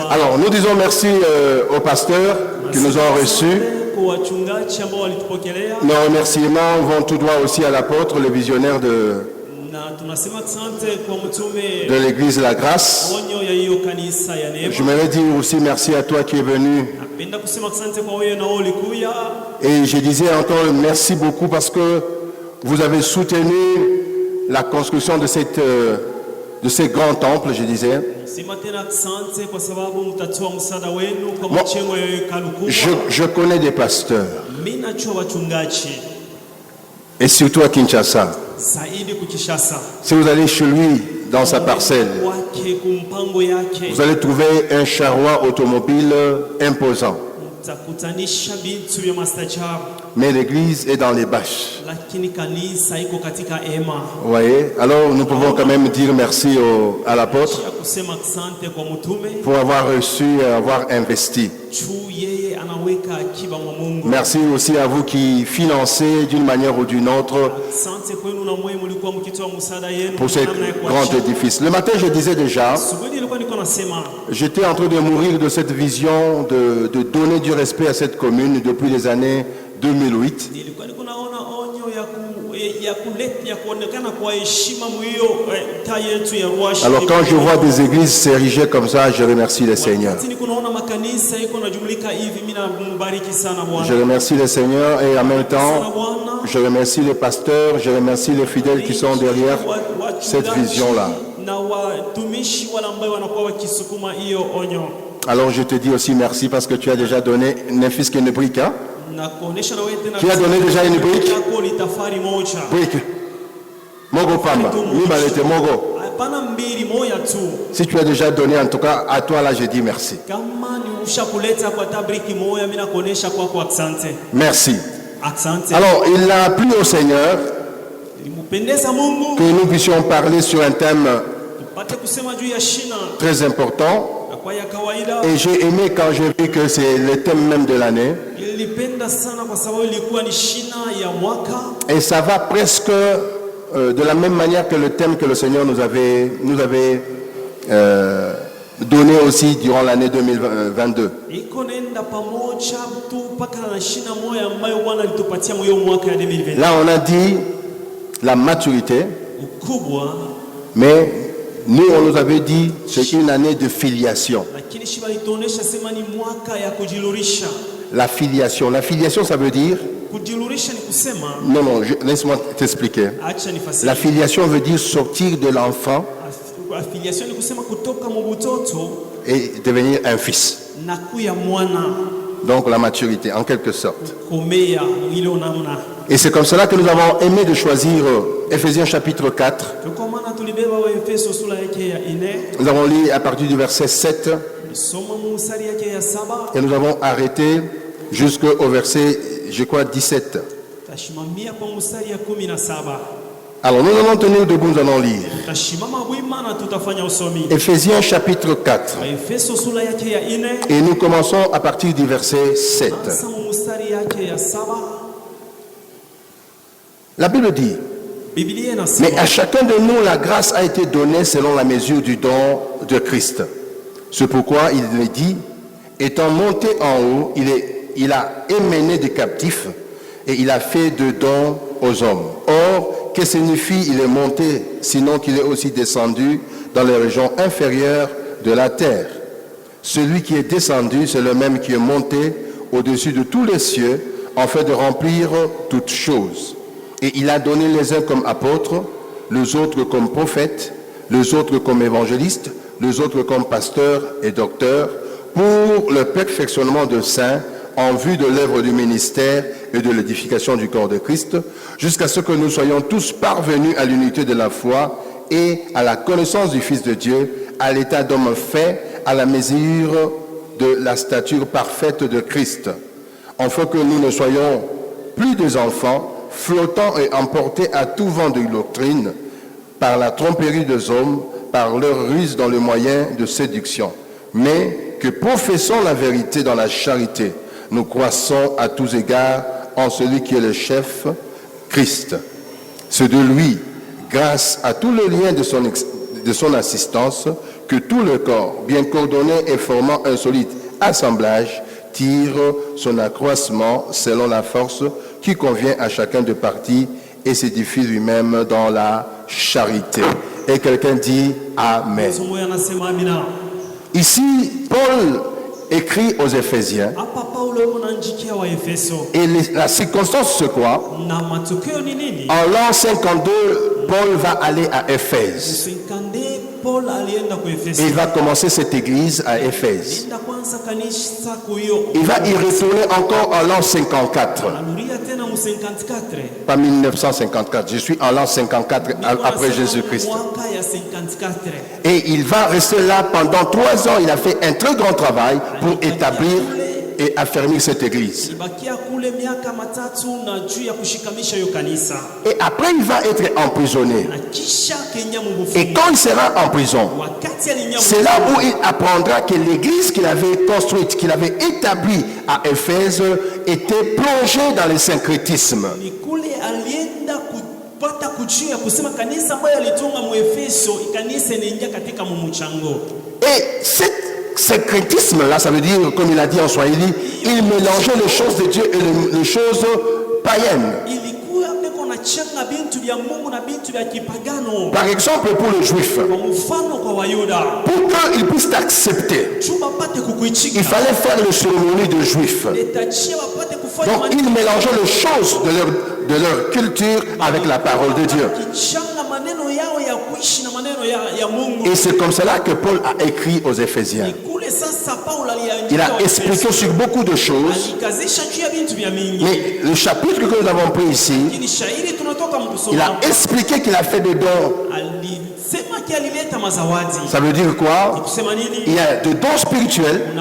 Alors, nous disons merci aux pasteurs qui nous ont reçus. Nos remerciements vont tout droit aussi à l'apôtre, le visionnaire de l'église La Grâce. Je m'aimerais dire aussi merci à toi qui es venu. Et je disais encore merci beaucoup parce que vous avez soutenu la construction de ces grands temples, je disais. Moi, je connais des pasteurs. Et surtout à Kinshasa. Si vous allez chez lui, dans sa parcelle, vous allez trouver un charroi automobile imposant. Mais l'église est dans les bâches. Vous voyez? Alors nous pouvons quand même dire merci à l'apôtre pour avoir reçu et avoir investi. Merci aussi à vous qui financez d'une manière ou d'une autre pour ce grand édifice. Le matin, je disais déjà, j'étais en train de mourir de cette vision de donner du respect à cette commune depuis les années 2008. Alors quand je vois des églises s'ériger comme ça, je remercie le Seigneur. Je remercie le Seigneur et en même temps, je remercie les pasteurs, je remercie les fidèles qui sont derrière cette vision-là. Alors je te dis aussi merci parce que tu as déjà donné un fils qui est une brique. Hein? Qui a donné déjà une brique? Brique. Mogo Pamba. Mogo. Si tu as déjà donné, en tout cas, à toi là, je dis merci. Merci. Alors, il a plu au Seigneur que nous puissions parler sur un thème très important. Et j'ai aimé quand j'ai vu que c'est le thème même de l'année. Et ça va presque de la même manière que le thème que le Seigneur nous avait donné aussi durant l'année 2022. Là, on a dit la maturité, mais nous, on nous avait dit c'est une année de filiation. La filiation. La filiation, ça veut dire... Non, laisse-moi t'expliquer. La filiation veut dire sortir de l'enfant et devenir un fils. Donc la maturité, en quelque sorte. Et c'est comme cela que nous avons aimé de choisir Ephésiens chapitre 4. Nous avons lu à partir du verset 7. Et nous avons arrêté jusqu'au verset, je crois, 17. Alors nous allons tenir debout, nous allons lire. Ephésiens chapitre 4. Et nous commençons à partir du verset 7. La Bible dit: mais à chacun de nous, la grâce a été donnée selon la mesure du don de Christ. C'est pourquoi il dit, étant monté en haut, il a émené des captifs et il a fait de dons aux hommes. Or, que signifie il est monté, sinon qu'il est aussi descendu dans les régions inférieures de la terre? Celui qui est descendu, c'est le même qui est monté au-dessus de tous les cieux, afin de remplir toutes choses. Et il a donné les uns comme apôtres, les autres comme prophètes, les autres comme évangélistes, les autres comme pasteurs et docteurs, pour le perfectionnement de saints, en vue de l'œuvre du ministère et de l'édification du corps de Christ, jusqu'à ce que nous soyons tous parvenus à l'unité de la foi et à la connaissance du Fils de Dieu, à l'état d'homme fait, à la mesure de la stature parfaite de Christ, afin que nous ne soyons plus des enfants, flottant et emportés à tout vent de doctrine, par la tromperie des hommes, par leur ruse dans le moyen de séduction, mais que professons la vérité dans la charité, nous croissons à tous égards en celui qui est le chef, Christ. C'est de lui, grâce à tout le lien de son assistance, que tout le corps, bien coordonné et formant un solide assemblage, tire son accroissement selon la force qui convient à chacun de parties et s'édifie lui-même dans la charité. Et quelqu'un dit Amen. Ici, Paul écrit aux Éphésiens. Et la circonstance, c'est quoi? En l'an 52, Paul va aller à Éphèse. Et il va commencer cette église à Éphèse. Il va y retourner encore en l'an 54. Pas 1954, je suis en l'an 54 après Jésus-Christ. Et il va rester là pendant 3 ans. Il a fait un très grand travail pour établir et affermir cette église. Et après, il va être emprisonné. Et quand il sera en prison, c'est là où il apprendra que l'église qu'il avait construite, qu'il avait établie à Éphèse, était plongée dans le syncrétisme. Et cette syncrétisme-là, ça veut dire, comme il a dit en Swahili, il mélangeait les choses de Dieu et les choses païennes. Par exemple, pour le juif, pour qu'il puisse t'accepter, il fallait faire le cérémonie de juif. Donc, il mélangeait les choses de leur culture avec la parole de Dieu. Et c'est comme cela que Paul a écrit aux Éphésiens. Il a expliqué sur beaucoup de choses. Mais le chapitre que nous avons pris ici, il a expliqué qu'il a fait des dons. Ça veut dire quoi? Il y a des dons spirituels,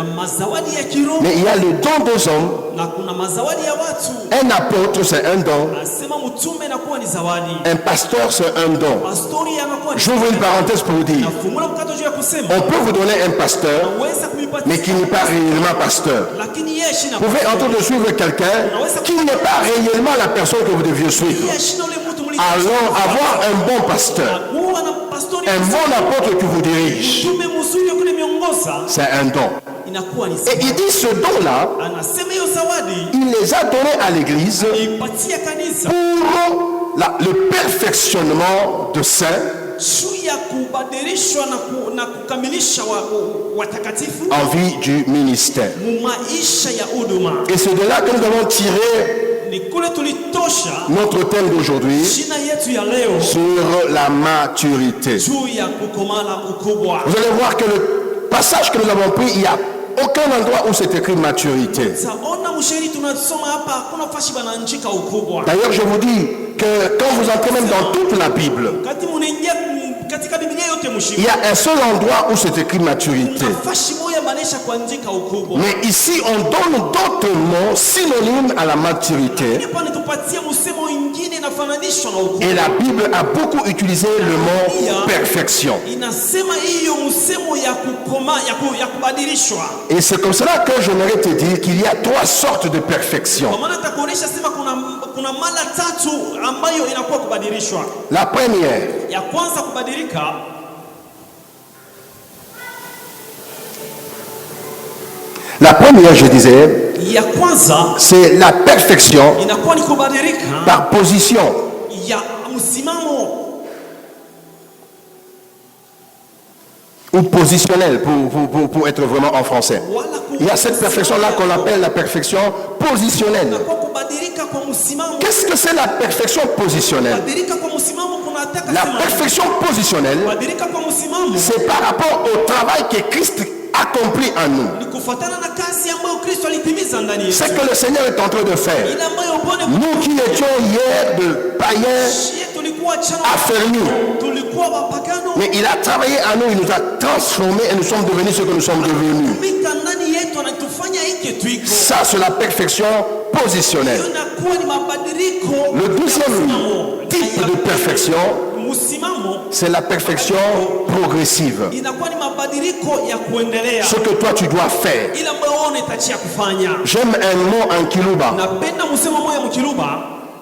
mais il y a le don des hommes. Un apôtre, c'est un don. Un pasteur, c'est un don. J'ouvre une parenthèse pour vous dire, on peut vous donner un pasteur, mais qui n'est pas réellement pasteur. Vous pouvez entendre suivre quelqu'un qui n'est pas réellement la personne que vous deviez suivre. Alors, avoir un bon pasteur, un bon apôtre qui vous dirige, c'est un don. Et il dit ce don-là, il les a donnés à l'église pour le perfectionnement de saints en vue du ministère. Et c'est de là que nous avons tiré notre thème d'aujourd'hui sur la maturité. Vous allez voir que le passage que nous avons pris, il n'y a aucun endroit où c'est écrit maturité. D'ailleurs, je vous dis que quand vous entrez même dans toute la Bible, il y a un seul endroit où c'est écrit maturité. Mais ici, on donne d'autres mots synonymes à la maturité. Et la Bible a beaucoup utilisé le mot perfection. Et c'est comme cela que j'aimerais te dire qu'il y a 3 sortes de perfection. La première, je disais, c'est la perfection par position. Ou positionnel pour être vraiment en français. Il y a cette perfection-là qu'on appelle la perfection positionnelle. Qu'est-ce que c'est la perfection positionnelle? La perfection positionnelle, c'est par rapport au travail que Christ accomplit en nous. C'est que le Seigneur est en train de faire. Nous qui étions hier de païens affermis, mais il a travaillé en nous, il nous a transformés et nous sommes devenus ce que nous sommes devenus. Ça, c'est la perfection positionnelle. Le deuxième type de perfection, c'est la perfection progressive. Ce que toi tu dois faire. J'aime un mot en Kiluba.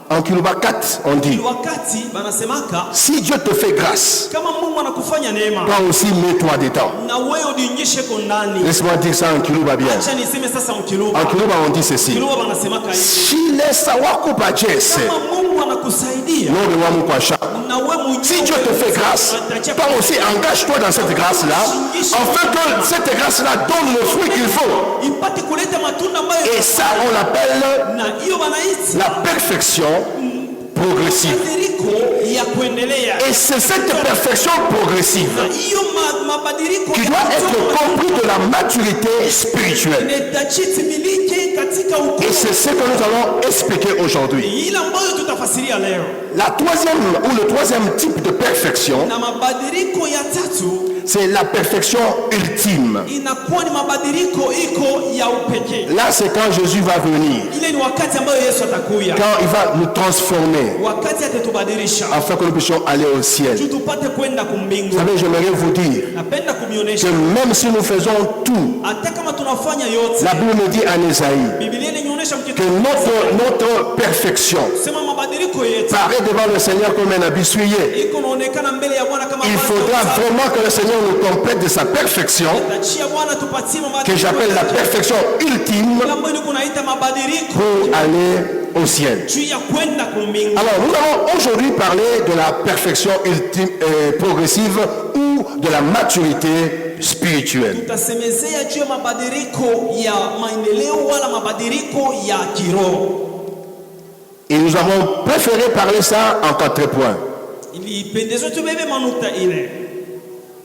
En Kiluba 4, on dit, si Dieu te fait grâce, toi aussi mets-toi dedans. Laisse-moi dire ça en Kiluba bien. En Kiluba on dit ceci. Si Dieu te fait grâce, toi aussi engage-toi dans cette grâce-là, afin que cette grâce-là donne le fruit qu'il faut. Et ça, on l'appelle la perfection progressive. Et c'est cette perfection progressive qui doit être comprise de la maturité spirituelle. Et c'est ce que nous allons expliquer aujourd'hui. La troisième ou le troisième type de perfection, c'est la perfection ultime. Là, c'est quand Jésus va venir. Quand il va nous transformer afin que nous puissions aller au ciel. Vous savez, j'aimerais vous dire que même si nous faisons tout, la Bible nous dit en Ésaïe que notre perfection paraît devant le Seigneur comme un habit souillé. Il faudra vraiment que le Seigneur nous complète de sa perfection, que j'appelle la perfection ultime, pour aller au ciel. Alors, nous allons aujourd'hui parler de la perfection ultime, progressive ou de la maturité spirituelle. Et nous avons préféré parler ça en 4 points.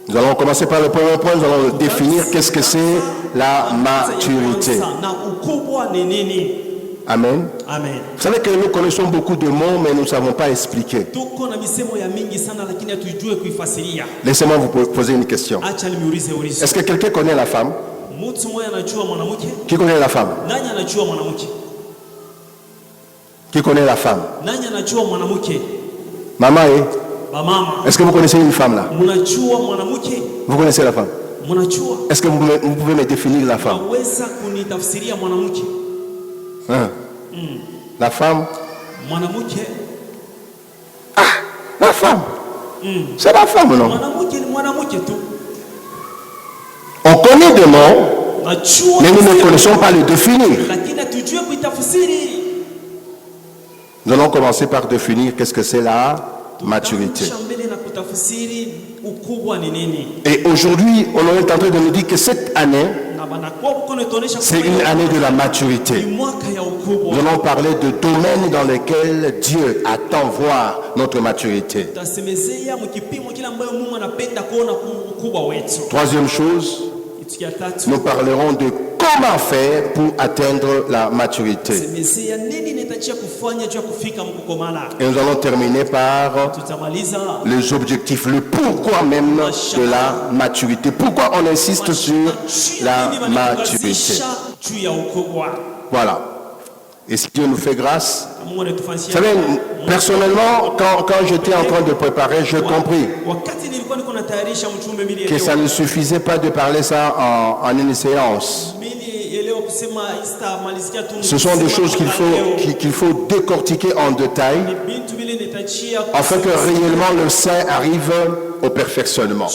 Nous allons commencer par le premier point, nous allons définir qu'est-ce que c'est la maturité. Amen. Amen. Vous savez que nous connaissons beaucoup de mots, mais nous ne savons pas expliquer. Laissez-moi vous poser une question. Est-ce que quelqu'un connaît la femme? Qui connaît la femme? Qui connaît la femme? Maman, est-ce que vous connaissez une femme là? Vous connaissez la femme? Est-ce que vous pouvez me définir la femme? Hein? La femme? Ah, la femme! C'est la femme, non? On connaît des mots, mais nous ne connaissons pas les définir. Nous allons commencer par définir qu'est-ce que c'est la maturité. Et aujourd'hui, on est en train de nous dire que cette année, c'est une année de la maturité. Nous allons parler de domaines dans lesquels Dieu attend voir notre maturité. Troisième chose, nous parlerons de comment faire pour atteindre la maturité. Et nous allons terminer par les objectifs, le pourquoi même de la maturité. Pourquoi on insiste sur la maturité. Voilà. Et si Dieu nous fait grâce, vous savez, personnellement, quand j'étais en train de préparer, j'ai compris que ça ne suffisait pas de parler ça en une séance. Ce sont des choses qu'il faut décortiquer en détail afin que réellement le saint arrive au perfectionnement.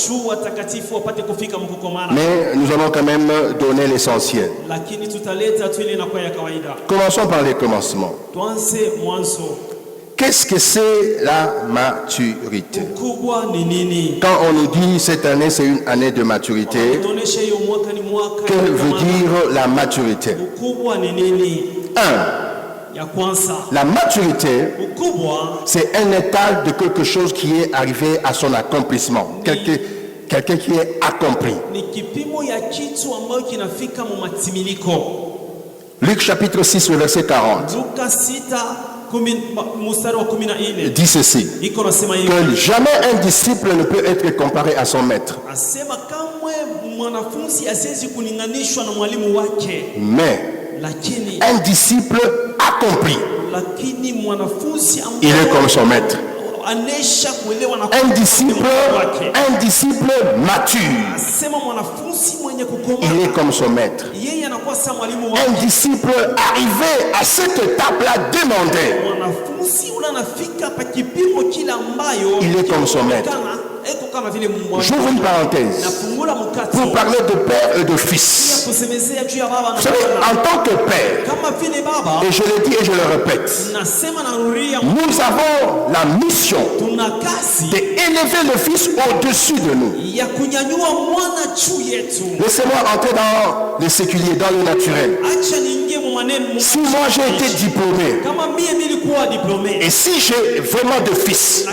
Mais nous allons quand même donner l'essentiel. Commençons par les commencements. Qu'est-ce que c'est la maturité? Quand on nous dit cette année c'est une année de maturité, que veut dire la maturité? 1. La maturité, c'est un état de quelque chose qui est arrivé à son accomplissement. Quelqu'un qui est accompli. Luc chapitre 6, verset 40. Dit ceci, que jamais un disciple ne peut être comparé à son maître. Mais un disciple accompli, il est comme son maître. Un disciple mature, il est comme son maître. Un disciple arrivé à cette étape-là demandé, il est comme son maître. J'ouvre une parenthèse pour parler de père et de fils. Vous savez, en tant que père, et je le dis et je le répète, nous avons la mission d'élever le fils au-dessus de nous. Laissez-moi entrer dans le séculier, dans le naturel. Si moi j'ai été diplômé, et si j'ai vraiment de fils,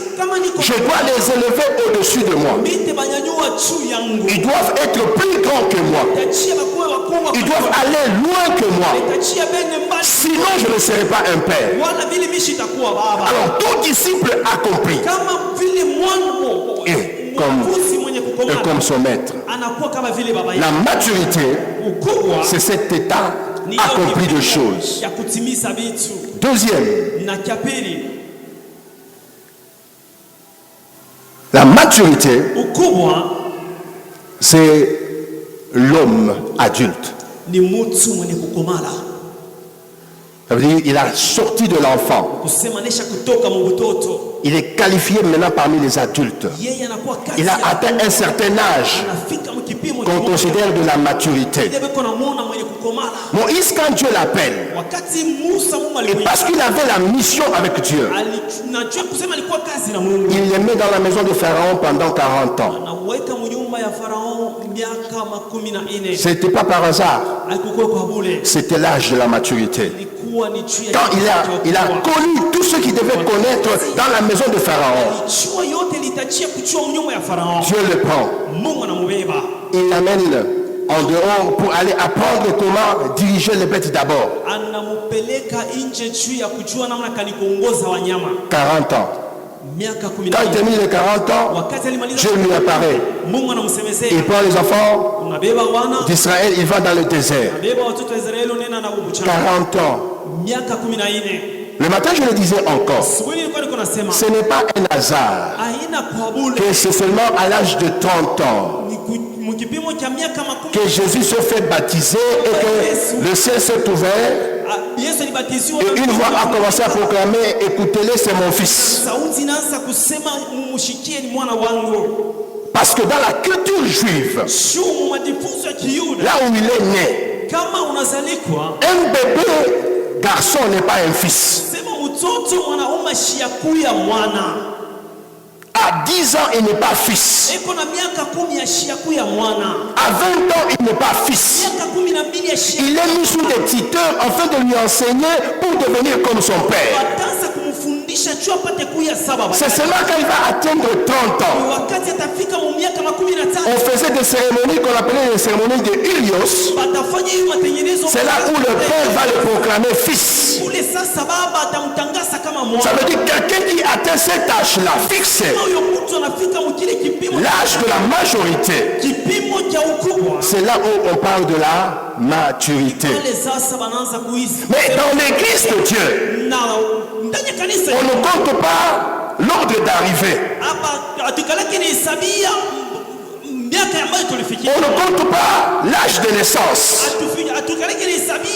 je dois les élever au-dessus de moi. Ils doivent être plus grands que moi. Ils doivent aller loin que moi. Sinon, je ne serai pas un père. Alors, tout disciple accompli est comme son maître. La maturité, c'est cet état accompli de choses. Deuxième, la maturité, c'est l'homme adulte. Ça veut dire qu'il a sorti de l'enfant. Il est qualifié maintenant parmi les adultes. Il a atteint un certain âge qu'on considère de la maturité. Moïse, quand Dieu l'appelle, et parce qu'il avait la mission avec Dieu, il les met dans la maison de Pharaon pendant 40 ans. C'était pas par hasard. C'était l'âge de la maturité. Quand il a connu tout ce qu'il devait connaître dans la maison de Pharaon, Dieu le prend. Il l'amène en dehors pour aller apprendre comment diriger les bêtes d'abord. 40 ans. Quand il termine les 40 ans, Dieu lui apparaît. Il prend les enfants d'Israël, il va dans le désert. 40 ans. Le matin, je le disais encore, ce n'est pas un hasard que c'est seulement à l'âge de 30 ans que Jésus se fait baptiser et que le ciel s'est ouvert. Et une voix a commencé à proclamer, écoutez-le, c'est mon fils. Parce que dans la culture juive, là où il est né, un bébé garçon n'est pas un fils. À 10 ans, il n'est pas fils. À 20 ans, il n'est pas fils. Il est mis sous des tuteurs afin de lui enseigner pour devenir comme son père. C'est seulement quand il va atteindre 30 ans. On faisait des cérémonies qu'on appelait les cérémonies de Ilios. C'est là où le père va le proclamer fils. Ça veut dire quelqu'un qui atteint cet âge-là, fixé, l'âge de la majorité, c'est là où on parle de la maturité. Mais dans l'église de Dieu, on ne compte pas l'ordre d'arrivée. On ne compte pas l'âge de naissance.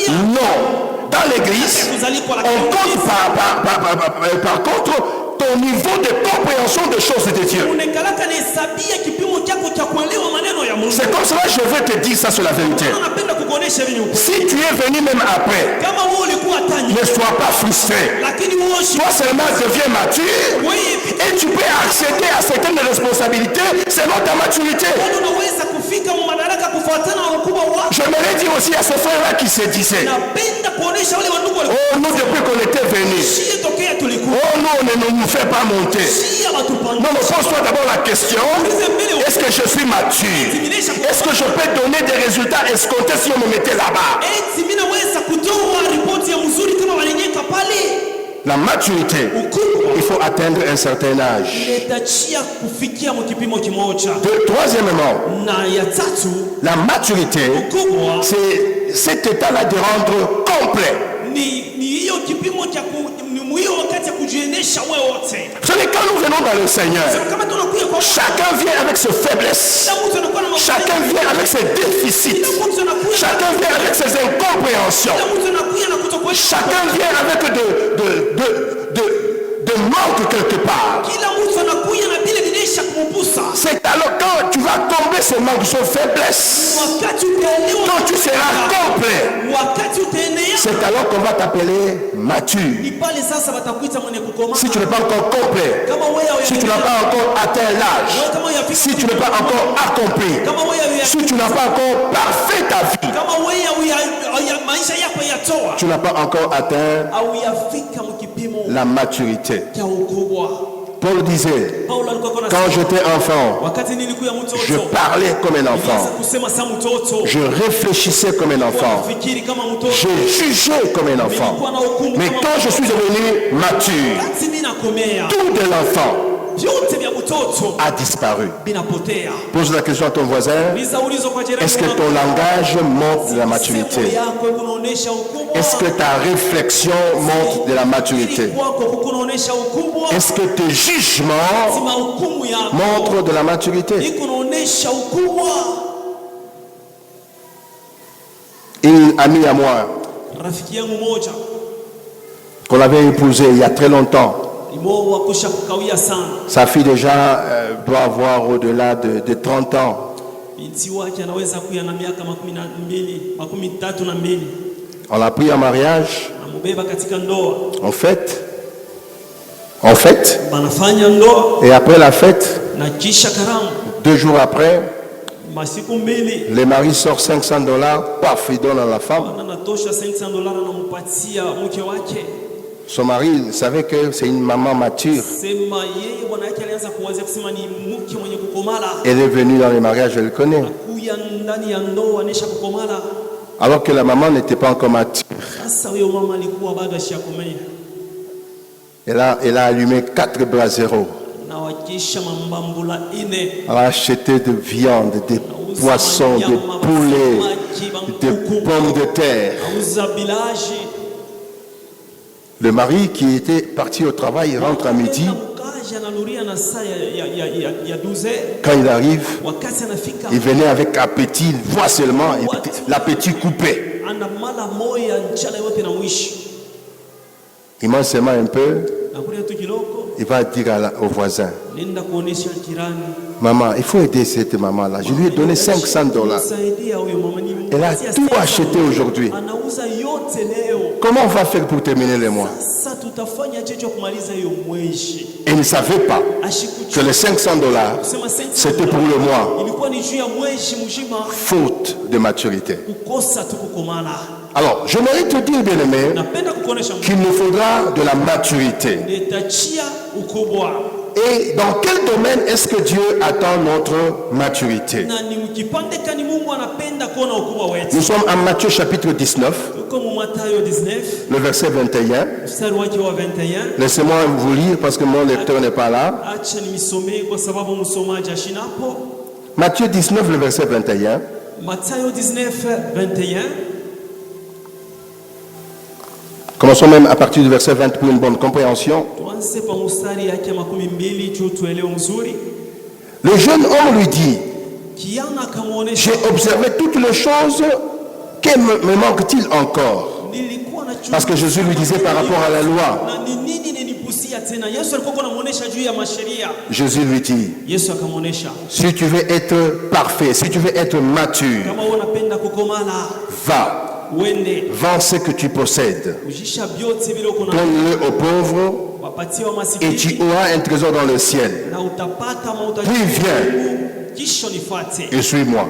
Non. Dans l'église, on compte par contre ton niveau de compréhension des choses de Dieu. C'est comme cela que je veux te dire ça sur la vérité. Si tu es venu même après, ne sois pas frustré. Toi seulement deviens mature et tu peux accéder à certaines responsabilités selon ta maturité. J'aimerais dire aussi à ce frère-là qui se disait, oh, nous depuis qu'on était venus, oh, nous on ne nous fait pas monter. Non, mais pose-toi d'abord la question, est-ce que je suis mature? Est-ce que je peux donner des résultats escomptés si on me mettait là-bas? La maturité, il faut atteindre un certain âge. Troisièmement, la maturité, c'est cet état-là de rendre complet. Vous savez, quand nous venons dans le Seigneur, chacun vient avec ses faiblesses, chacun vient avec ses déficits, chacun vient avec ses incompréhensions, chacun vient avec de manque quelque part. C'est alors quand tu vas combler ce manque, ce faiblesse, quand tu seras complet, c'est alors qu'on va t'appeler mature. Si tu n'es pas encore complet, si tu n'as pas encore atteint l'âge, si tu n'es pas encore accompli, si tu n'as pas encore parfait ta vie, tu n'as pas encore atteint la maturité. Paul disait, quand j'étais enfant, je parlais comme un enfant, je réfléchissais comme un enfant, je jugeais comme un enfant. Mais quand je suis devenu mature, tout de l'enfant a disparu. Pose la question à ton voisin, est-ce que ton langage montre de la maturité? Est-ce que ta réflexion montre de la maturité? Est-ce que tes jugements montrent de la maturité? Une amie à moi, qu'on avait épousée il y a très longtemps, sa fille déjà doit avoir au-delà de 30 ans. On l'a pris en mariage. En fait. Et après la fête, 2 jours après, le mari sort $500, paf, il donne à la femme. Son mari savait que c'est une maman mature. Elle est venue dans les mariages, je le connais. Alors que la maman n'était pas encore mature. Elle a allumé 4 braseros. Elle a acheté de viande, des poissons, des poulets, des pommes de terre. Le mari qui était parti au travail, il rentre à midi. Quand il arrive, il venait avec appétit, il voit seulement l'appétit coupé. Il mange seulement un peu. Il va dire au voisin, maman, il faut aider cette maman-là. Je lui ai donné $500. Elle a tout acheté aujourd'hui. Comment on va faire pour terminer le mois? Et il ne savait pas que les $500, c'était pour le mois. Faute de maturité. Alors, j'aimerais te dire, bien-aimé, qu'il nous faudra de la maturité. Et dans quel domaine est-ce que Dieu attend notre maturité? Nous sommes en Matthieu chapitre 19, le verset 21. Laissez-moi vous lire parce que mon lecteur n'est pas là. Matthieu 19, le verset 21. Commençons même à partir du verset 20 pour une bonne compréhension. Le jeune homme lui dit, j'ai observé toutes les choses, que me manque-t-il encore? Parce que Jésus lui disait par rapport à la loi. Jésus lui dit, si tu veux être parfait, si tu veux être mature, va. Vends ce que tu possèdes, donne-le aux pauvres et tu auras un trésor dans le ciel. Puis viens et suis-moi.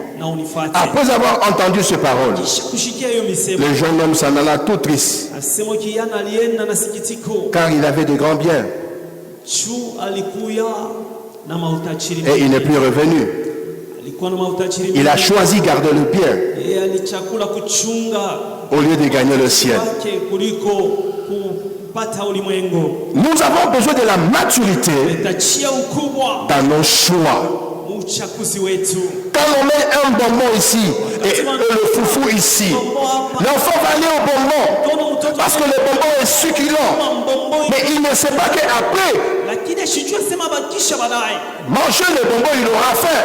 Après avoir entendu ces paroles, le jeune homme s'en alla tout triste, car il avait de grands biens et il n'est plus revenu. Il a choisi garder le bien au lieu de gagner le ciel. Nous avons besoin de la maturité dans nos choix. Quand on met un bonbon ici et le foufou ici, l'enfant va aller au bonbon parce que le bonbon est succulent. Mais il ne sait pas qu'après manger le bonbon, il aura faim.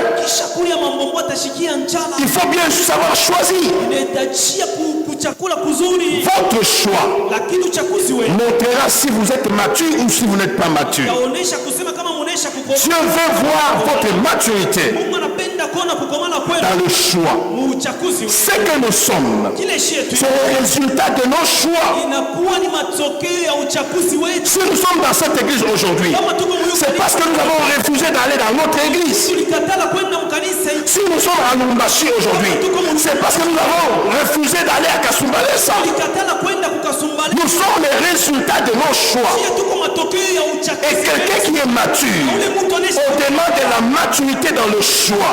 Il faut bien savoir choisir. Votre choix montrera si vous êtes mature ou si vous n'êtes pas mature. Dieu veut voir votre maturité dans le choix. Ce que nous sommes, c'est le résultat de nos choix. Si nous sommes dans cette église aujourd'hui, c'est parce que nous avons refusé d'aller dans notre église. Si nous sommes à Lumbashi aujourd'hui, c'est parce que nous avons refusé d'aller à Kasumbalesa. Nous sommes les résultats de nos choix. Et quelqu'un qui est mature, on demande de la maturité dans le choix.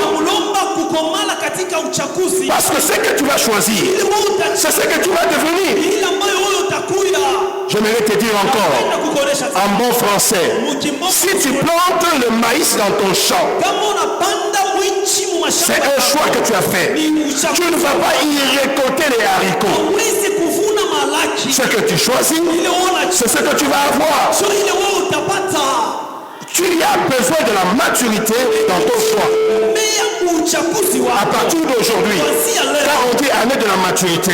Parce que ce que tu vas choisir, c'est ce que tu vas devenir. J'aimerais te dire encore, en bon français, si tu plantes le maïs dans ton champ, c'est un choix que tu as fait. Tu ne vas pas y récolter les haricots. Ce que tu choisis, c'est ce que tu vas avoir. Tu as besoin de la maturité dans ton choix. À partir d'aujourd'hui, quand on dit année de la maturité,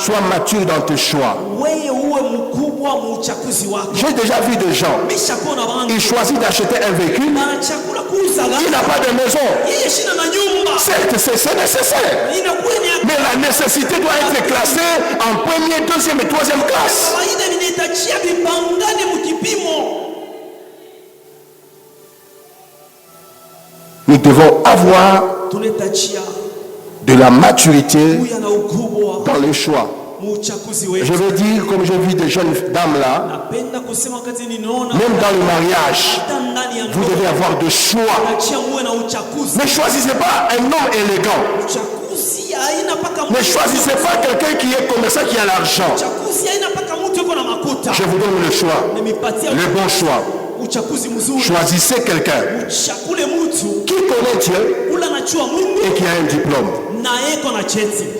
sois mature dans tes choix. J'ai déjà vu des gens, ils choisissent d'acheter un véhicule, il n'a pas de maison. Certes, c'est nécessaire, mais la nécessité doit être classée en première, deuxième et troisième classe. Nous devons avoir de la maturité dans les choix. Je veux dire, comme j'ai vu des jeunes dames là, même dans le mariage, vous devez avoir de choix. Ne choisissez pas un homme élégant. Ne choisissez pas quelqu'un qui est commerçant, qui a l'argent. Je vous donne le choix, le bon choix. Choisissez quelqu'un qui connaît Dieu et qui a un diplôme.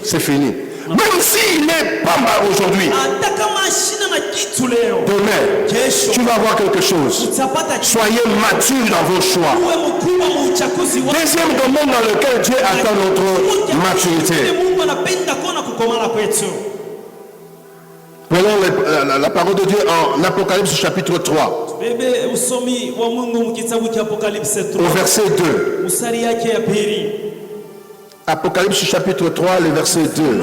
C'est fini. Même s'il n'est pas mal aujourd'hui, demain, tu vas avoir quelque chose. Soyez mature dans vos choix. Deuxième domaine dans lequel Dieu attend notre maturité. Prenons la parole de Dieu en Apocalypse chapitre 3. Au verset 2. Apocalypse chapitre 3, le verset 2.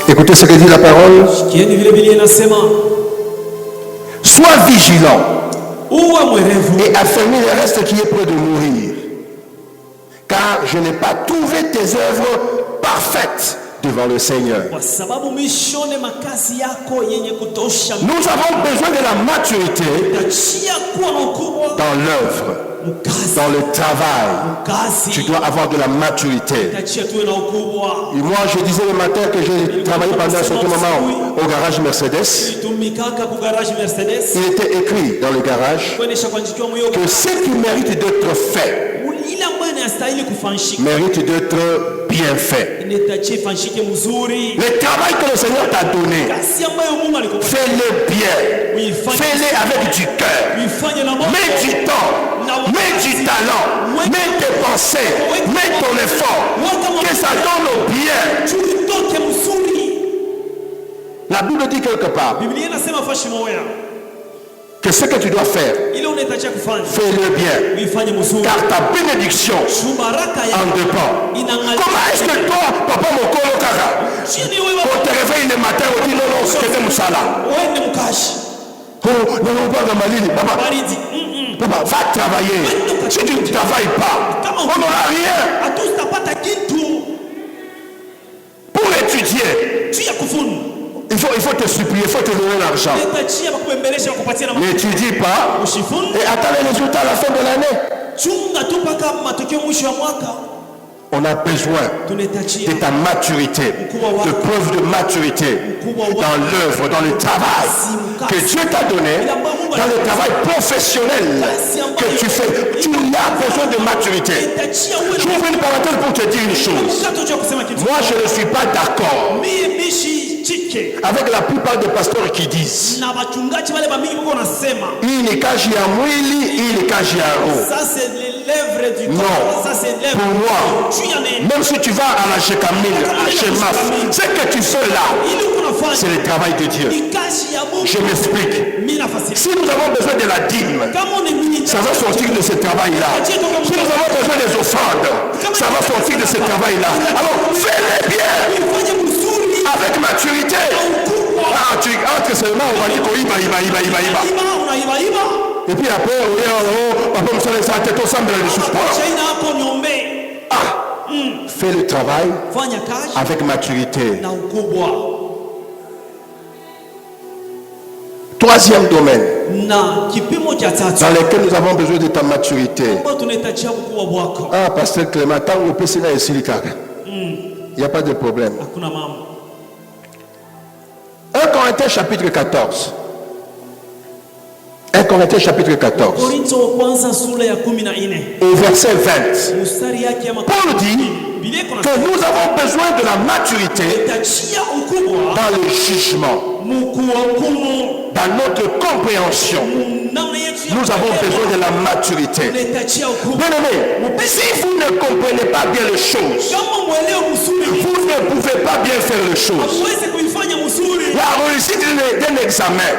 Écoutez ce que dit la parole. Sois vigilant et affermis le reste qui est près de mourir, car je n'ai pas trouvé tes œuvres parfaites devant le Seigneur. Nous avons besoin de la maturité dans l'œuvre, dans le travail. Tu dois avoir de la maturité. Et moi, je disais le matin que j'ai travaillé pendant un certain moment au garage Mercedes. Il était écrit dans le garage que ce qui mérite d'être fait mérite d'être bien fait. Le travail que le Seigneur t'a donné, fais-le bien, fais-le avec du cœur, mets du temps, mets du talent, mets tes pensées, mets ton effort, que ça donne au bien. La Bible dit quelque part que ce que tu dois faire, fais-le bien, car ta bénédiction en dépend. Comment est-ce que toi, papa Mokolo Kaka, on te réveille le matin, on dit non, non, c'est que Moussala. Oh, non, non, pas de Malini, papa. Papa, va travailler. Si tu ne travailles pas, on n'aura rien. Pour étudier, il faut te supplier, il faut te donner l'argent. N'étudie pas et attends les résultats à la fin de l'année. On a besoin de ta maturité, de preuves de maturité dans l'œuvre, dans le travail que Dieu t'a donné, dans le travail professionnel que tu fais. Tu as besoin de maturité. J'ouvre une parenthèse pour te dire une chose. Moi, je ne suis pas d'accord avec la plupart des pasteurs qui disent hii ni kazi ya mwili, hii ni kazi ya roho. Non, pour moi, même si tu vas à la Shekamil, à Shemaf, ce que tu fais là, c'est le travail de Dieu. Je m'explique. Si nous avons besoin de la dîme, ça va sortir de ce travail-là. Si nous avons besoin des offrandes, ça va sortir de ce travail-là. Alors, fais-le bien, avec maturité. Tu entres seulement, on va dire qu'on et puis après, fais le travail avec maturité. Troisième domaine dans lequel nous avons besoin de ta maturité. Ah, Pasteur Clément, tant que vous il n'y a pas de problème. 1 Corinthiens chapitre 14. 1 Corinthiens chapitre 14. Au verset 20. Paul dit que nous avons besoin de la maturité dans le jugement, dans notre compréhension. Nous avons besoin de la maturité. Bien-aimés, si vous ne comprenez pas bien les choses, vous ne pouvez pas bien faire les choses. La réussite d'un examen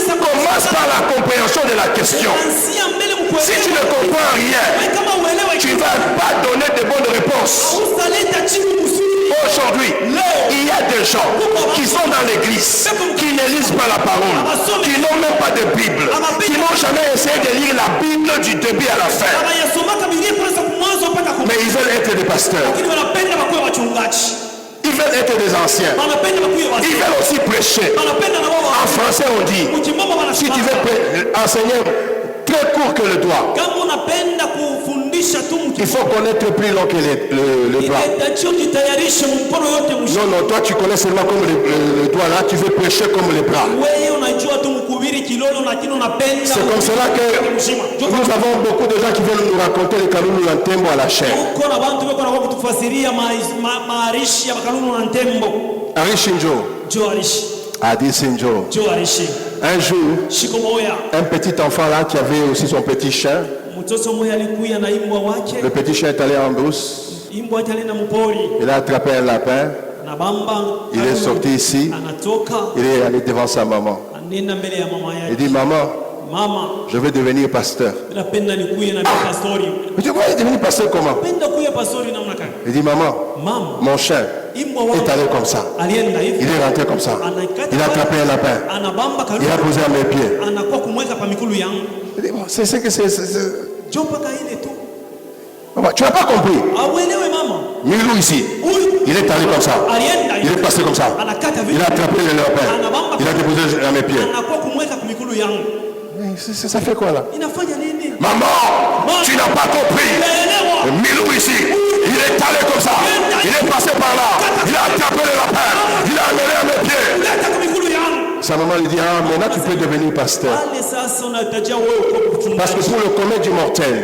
commence par la compréhension de la question. Si tu ne comprends rien, tu ne vas pas donner de bonnes réponses. Aujourd'hui, il y a des gens qui sont dans l'église, qui ne lisent pas la parole, qui n'ont même pas de Bible, qui n'ont jamais essayé de lire la Bible du début à la fin. Mais ils veulent être des pasteurs. Ils veulent être des anciens. Ils veulent aussi prêcher. En français, on dit, si tu veux enseigner très court que le doigt, il faut connaître plus long que le bras. Non, non, toi tu connais seulement comme le doigt. Là, tu veux prêcher comme les bras. C'est comme cela que nous avons beaucoup de gens qui viennent nous raconter les Kalulu Ntembo à la chaîne. Arishinjo. Adisinjo. Un jour, un petit enfant là qui avait aussi son petit chien. Le petit chien est allé en brousse. Il a attrapé un lapin. Il est sorti ici. Il est allé devant sa maman. Il dit, maman, je vais devenir pasteur. Mais tu vas devenir pasteur comment? Il dit, maman, mon chien est allé comme ça. Il est rentré comme ça. Il a attrapé un lapin. Il a posé à mes pieds. Il dit, bon, c'est ce que c'est. Maman, tu n'as pas compris. Milou ici, il est allé comme ça. Il est passé comme ça. Il a attrapé le lapin. Il a déposé à mes pieds. Ça fait quoi là? Maman, tu n'as pas compris. Milou ici, il est allé comme ça. Il est passé par là. Il a attrapé le lapin. Il a amené à mes pieds. Sa maman lui dit, ah, maintenant tu peux devenir pasteur. Parce que pour le commun du mortel,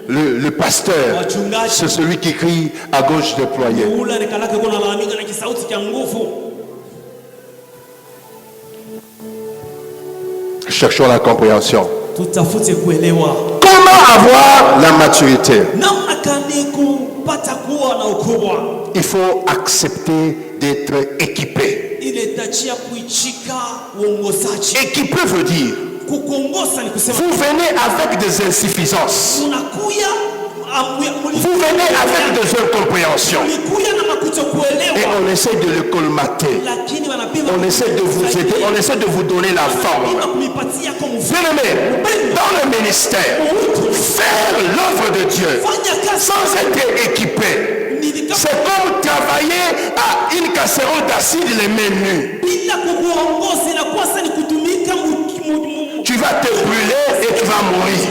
le pasteur, c'est celui qui crie à gauche déployé. Cherchons la compréhension. Comment avoir la maturité? Il faut accepter d'être équipé. Équipé veut dire vous venez avec des insuffisances. Vous venez avec des incompréhensions. Et on essaie de le colmater. On essaie de vous aider. On essaie de vous donner la forme. Bien-aimé, dans le ministère, faire l'œuvre de Dieu sans être équipé, c'est comme travailler à une casserole d'acide les mains nues. Tu vas te brûler et tu vas mourir.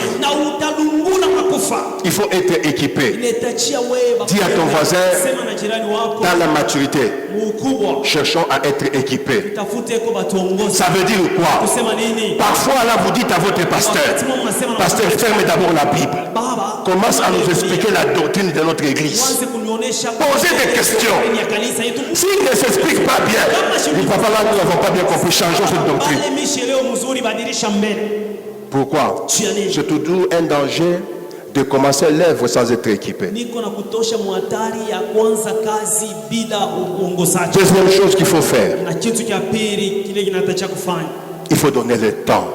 Il faut être équipé. Dis à ton voisin, dans la maturité, cherchons à être équipés. Ça veut dire quoi? Parfois là vous dites à votre pasteur, pasteur, ferme d'abord la Bible. Commence à nous expliquer la doctrine de notre église. Posez des questions. S'il ne s'explique pas bien, il papa là nous n'avons pas bien compris, changeons cette doctrine. Pourquoi? C'est toujours un danger de commencer l'œuvre sans être équipé. Deuxième chose qu'il faut faire, il faut donner le temps.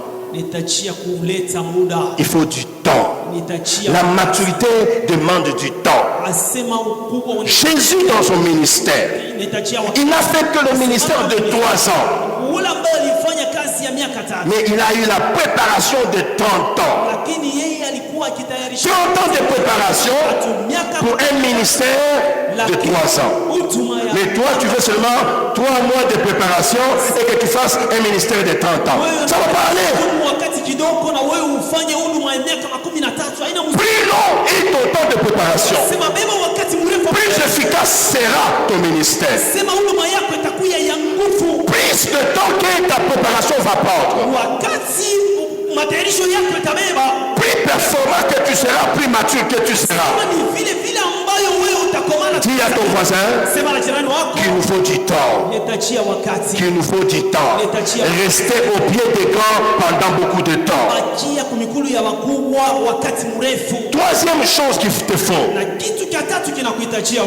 Il faut du temps. La maturité demande du temps. Jésus dans son ministère, il n'a fait que le ministère de 3 ans. Mais il a eu la préparation de 30 ans. 30 ans de préparation pour un ministère de 3 ans. Mais toi, tu veux seulement 3 mois de préparation et que tu fasses un ministère de 30 ans. Ça va pas aller. Plus long est ton temps de préparation, plus efficace sera ton ministère. Plus de temps que ta préparation va prendre, plus performant que tu seras, plus mature que tu seras. Dis à ton voisin qu'il nous faut du temps. Qu'il nous faut du temps. Rester au pied des grands pendant beaucoup de temps. Troisième chose qu'il te faut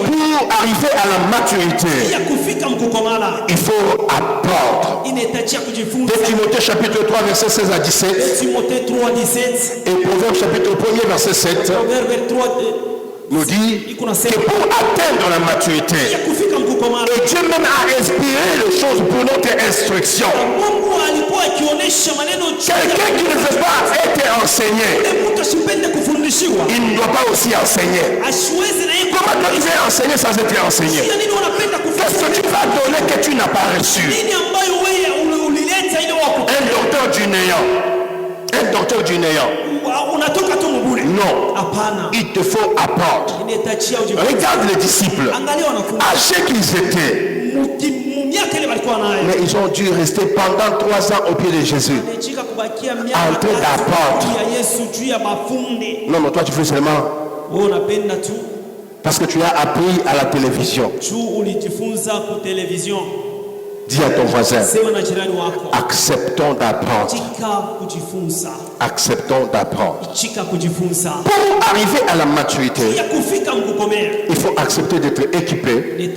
pour arriver à la maturité, il faut apprendre. 2 Timothée chapitre 3 verset 16 à 17 et Proverbe chapitre 1 verset 7 nous dit que pour atteindre la maturité, et Dieu même a inspiré les choses pour notre instruction. Quelqu'un qui ne veut pas être enseigné, il ne doit pas aussi enseigner. Comment tu veux enseigner sans être enseigné? Qu'est-ce que tu vas donner que tu n'as pas reçu? Un docteur du néant. Un docteur du néant. Non, il te faut apprendre. Regarde les disciples, âgés qu'ils étaient, mais ils ont dû rester pendant 3 ans au pied de Jésus, en train d'apprendre. Non, mais toi tu fais seulement parce que tu as appris à la télévision. Dis à ton voisin, acceptons d'apprendre. Acceptons d'apprendre. Pour arriver à la maturité, il faut accepter d'être équipé.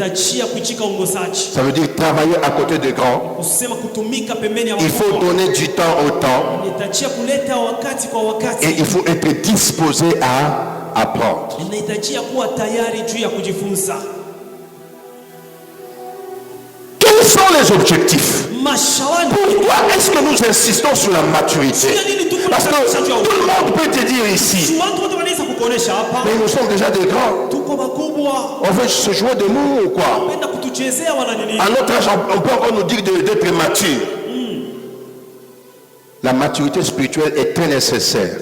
Ça veut dire travailler à côté des grands. Il faut donner du temps au temps. Et il faut être disposé à apprendre. Quels sont les objectifs? Pourquoi est-ce que nous insistons sur la maturité? Parce que tout le monde peut te dire ici, mais nous sommes déjà des grands. On veut se jouer de nous ou quoi? À notre âge, on peut encore nous dire d'être mature. La maturité spirituelle est très nécessaire.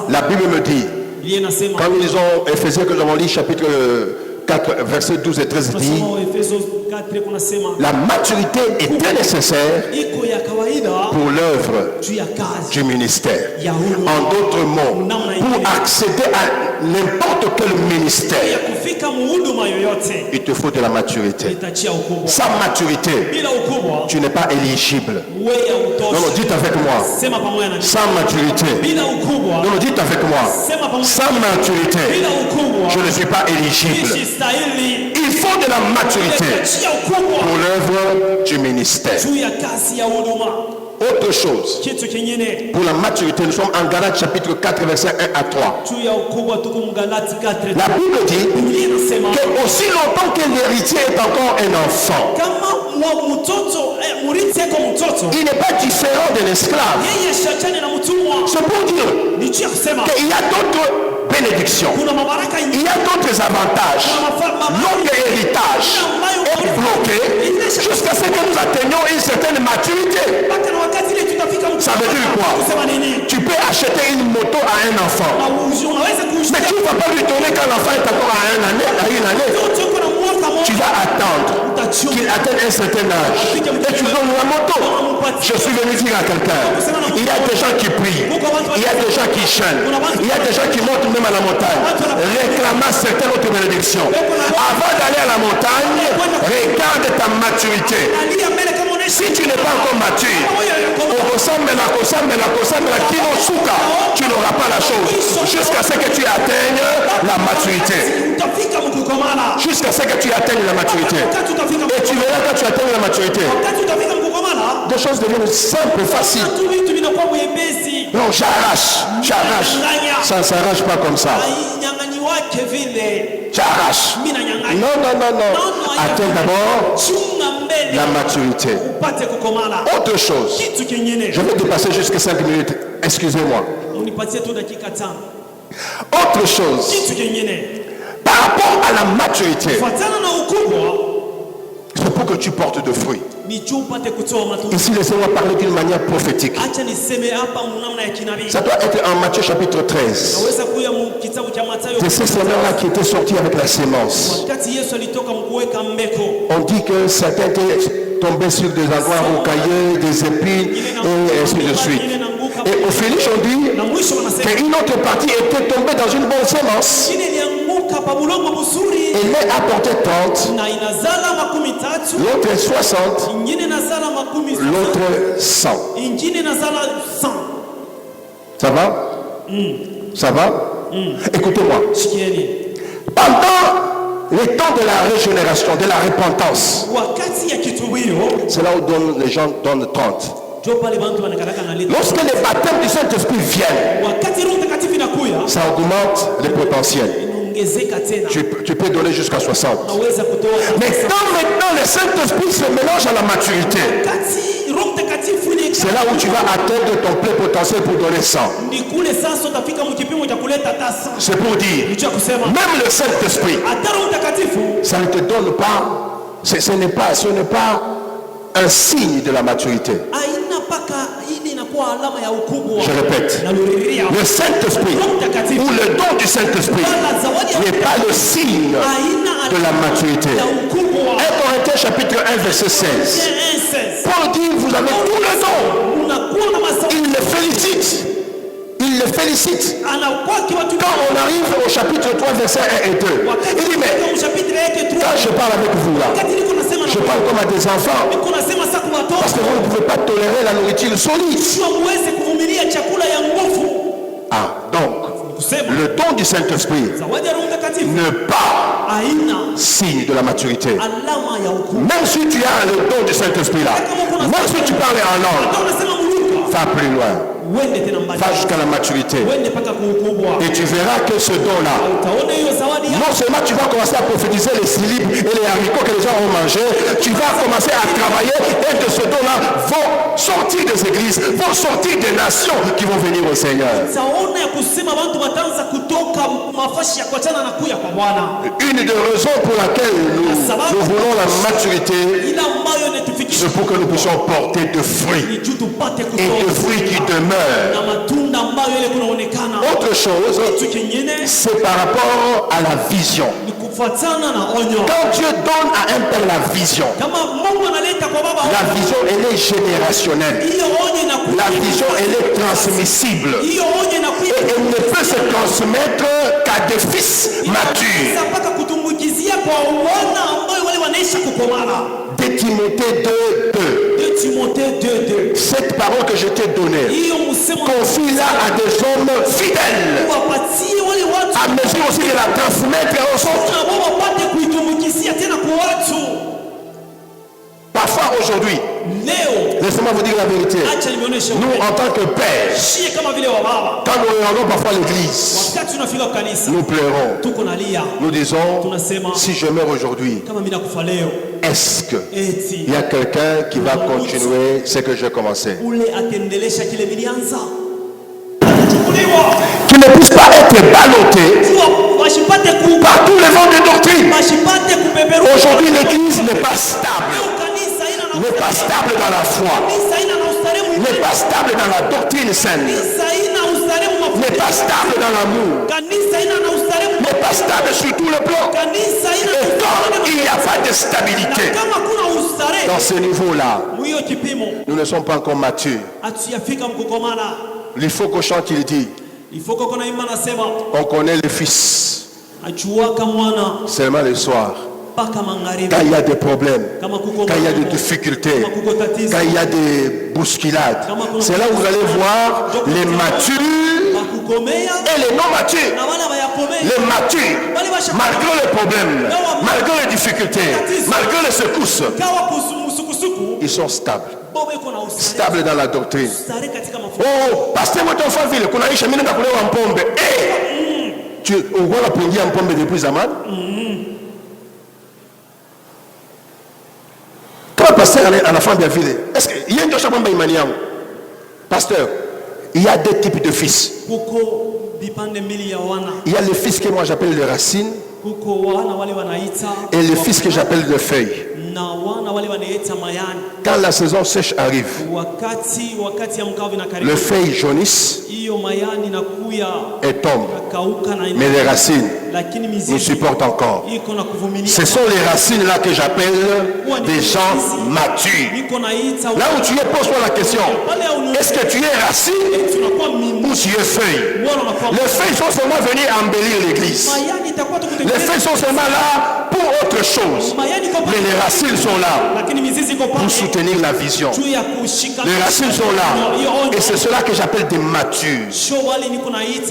La Bible me dit, quand nous lisons Éphésiens que nous avons lu chapitre 4, versets 12 et 13 dit, la maturité est très nécessaire pour l'œuvre du ministère. En d'autres mots, pour accéder à n'importe quel ministère, il te faut de la maturité. Sans maturité, tu n'es pas éligible. Non, dites avec moi. Sans maturité. Non, dites avec moi. Sans maturité, je ne suis pas éligible. Il faut de la maturité pour l'œuvre du ministère. Autre chose, pour la maturité, nous sommes en Galates chapitre 4, verset 1 à 3. La Bible dit que aussi longtemps que l'héritier est encore un enfant, il n'est pas différent de l'esclave. C'est pour dire qu'il y a d'autres bénédictions, il y a d'autres avantages. Notre héritage est bloqué jusqu'à ce que nous atteignions une certaine maturité. Ça veut dire quoi? Tu peux acheter une moto à un enfant, mais tu ne vas pas lui donner quand l'enfant est encore à une année. Tu vas attendre qu'il atteigne un certain âge et tu donnes la moto. Je suis venu dire à quelqu'un, il y a des gens qui prient, il y a des gens qui chantent, il y a des gens qui montent même à la montagne réclamant certaines autres bénédictions. Avant d'aller à la montagne, regarde ta maturité. Si tu n'es pas encore mature, tu n'auras pas la chose jusqu'à ce que tu atteignes la maturité. Jusqu'à ce que tu atteignes la maturité. Et tu verras quand tu atteignes la maturité, des choses deviennent simples, faciles. Non, j'arrache. Ça ne s'arrache pas comme ça. J'arrache. Non. Atteins d'abord la maturité. Autre chose. Je vais dépasser jusqu'à 5 minutes. Excusez-moi. Autre chose. Par rapport à la maturité, c'est pour que tu portes de fruits. Ici, laissez-moi parler d'une manière prophétique. Ça doit être en Matthieu chapitre 13. C'est ce semeur-là qui était sorti avec la sémence. On dit que certains étaient tombés sur des endroits rocailleux, des épines, et ainsi de suite. Et au finish, on dit qu'une autre partie était tombée dans une bonne sémence. Et l'un apportait 30, l'autre 60, l'autre 100. Ça va? Ça va? Écoutez-moi. Pendant le temps de la régénération, de la repentance, c'est là où les gens donnent 30. Lorsque les baptêmes du Saint-Esprit viennent, ça augmente le potentiel. Tu peux donner jusqu'à 60. Mais quand maintenant le Saint-Esprit se mélange à la maturité, c'est là où tu vas atteindre ton plein potentiel pour donner 100. C'est pour dire, même le Saint-Esprit, ça ne te donne pas, ce n'est pas un signe de la maturité. Je répète, le Saint-Esprit ou le don du Saint-Esprit n'est pas le signe de la maturité. 1 Corinthiens chapitre 1 verset 16. Paul dit, vous avez tout le don. Il le félicite. Il le félicite. Quand on arrive au chapitre 3 verset 1 et 2, il dit, mais quand je parle avec vous là, je parle comme à des enfants, parce que vous ne pouvez pas tolérer la nourriture solide. Ah, donc, le don du Saint-Esprit n'est pas signe de la maturité. Même si tu as le don du Saint-Esprit là, même si tu parles en langue, va plus loin. Va jusqu'à la maturité. Et tu verras que ce don-là, non seulement tu vas commencer à prophétiser les slibs et les haricots que les gens ont mangés, tu vas commencer à travailler et de ce don-là vont sortir des églises, vont sortir des nations qui vont venir au Seigneur. Une des raisons pour laquelle nous voulons la maturité, c'est pour que nous puissions porter de fruits et de fruits qui demeurent. Autre chose, c'est par rapport à la vision. Quand Dieu donne à un père la vision elle est générationnelle. La vision elle est transmissible. Et elle ne peut se transmettre qu'à des fils matures. De Timothée 2:2. Cette parole que je t'ai donnée, confie-la à des hommes fidèles, à mesure aussi de la transmettre aux autres. Parfois aujourd'hui, laissez-moi vous dire la vérité, nous en tant que pères, quand nous regardons parfois l'église, nous pleurons, nous disons, si je meurs aujourd'hui, est-ce qu'il y a quelqu'un qui va continuer ce que j'ai commencé? Tu ne puisses pas être ballotté par tous les vents de doctrine. Aujourd'hui l'église n'est pas stable. N'est pas stable dans la foi. n'est pas stable dans la doctrine saine, n'est pas stable dans l'amour, n'est pas stable sur tout le plan. Et quand il n'y a pas de stabilité dans ce niveau-là, nous ne sommes pas encore matures. Il faut qu'on chante, il dit, on connaît le Fils seulement le soir. Quand il y a des problèmes, quand il y a des difficultés, quand il y a des bousculades, c'est là où vous allez voir les matures et les non matures. Les matures, malgré les problèmes, malgré les difficultés, malgré les secousses, ils sont stables. Stable dans la doctrine. Oh, pasteur, moi, ton famille, qu'on a eu chemin dans la pombe. Tu vois la pompe en pombe depuis Zaman? Quand pasteur en enfant bien ville, est-ce qu'il y a une chose à dire? Pasteur, il y a deux types de fils. Il y a le fils que moi j'appelle le racine et le fils que j'appelle le feuille. Quand la saison sèche arrive, le feuille jaunisse et tombe, mais les racines nous supportent encore. Ce sont les racines là que j'appelle des gens matures. Là où tu es, pose-toi la question, est-ce que tu es racine ou tu es feuille? Les feuilles sont seulement venues embellir l'église. Les feuilles sont seulement là pour autre chose, mais les racines sont là pour soutenir la vision. Les racines sont là et c'est cela que j'appelle des matures.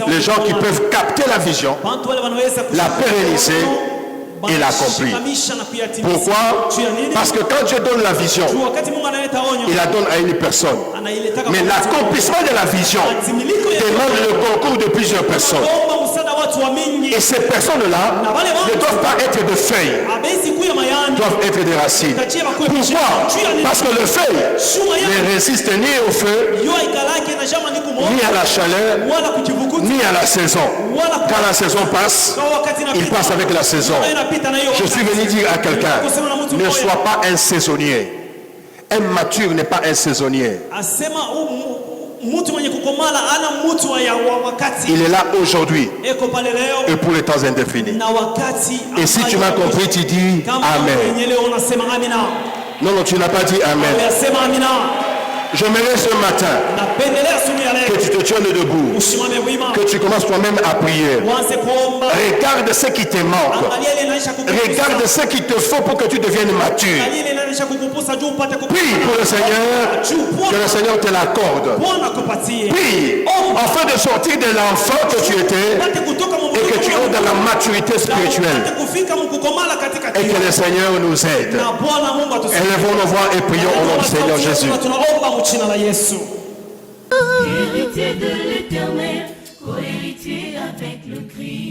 Les gens qui peuvent capter la vision, la pérenniser et l'accomplir. Pourquoi? Parce que quand Dieu donne la vision, il la donne à une personne. Mais l'accomplissement de la vision demande le concours de plusieurs personnes. Et ces personnes-là ne doivent pas être de feuilles, doivent être des racines. Pourquoi? Parce que le feuille ne résiste ni au feu, ni à la chaleur, ni à la saison. Quand la saison passe, il passe avec la saison. Je suis venu dire à quelqu'un, ne sois pas un saisonnier. Un mature n'est pas un saisonnier. Il est là aujourd'hui et pour les temps indéfinis. Et si tu m'as compris, tu dis Amen. Non, non, tu n'as pas dit Amen. J'aimerais ce matin que tu te tiennes debout, que tu commences toi-même à prier. Regarde ce qui te manque. Regarde ce qu'il te faut pour que tu deviennes mature. Prie pour le Seigneur, que le Seigneur te l'accorde. Prie afin de sortir de l'enfant que tu étais et que tu es dans la maturité spirituelle. Et que le Seigneur nous aide. Élevons nos voix et prions au nom du Seigneur Jésus. Héritier de l'Éternel, co-héritier avec le Christ.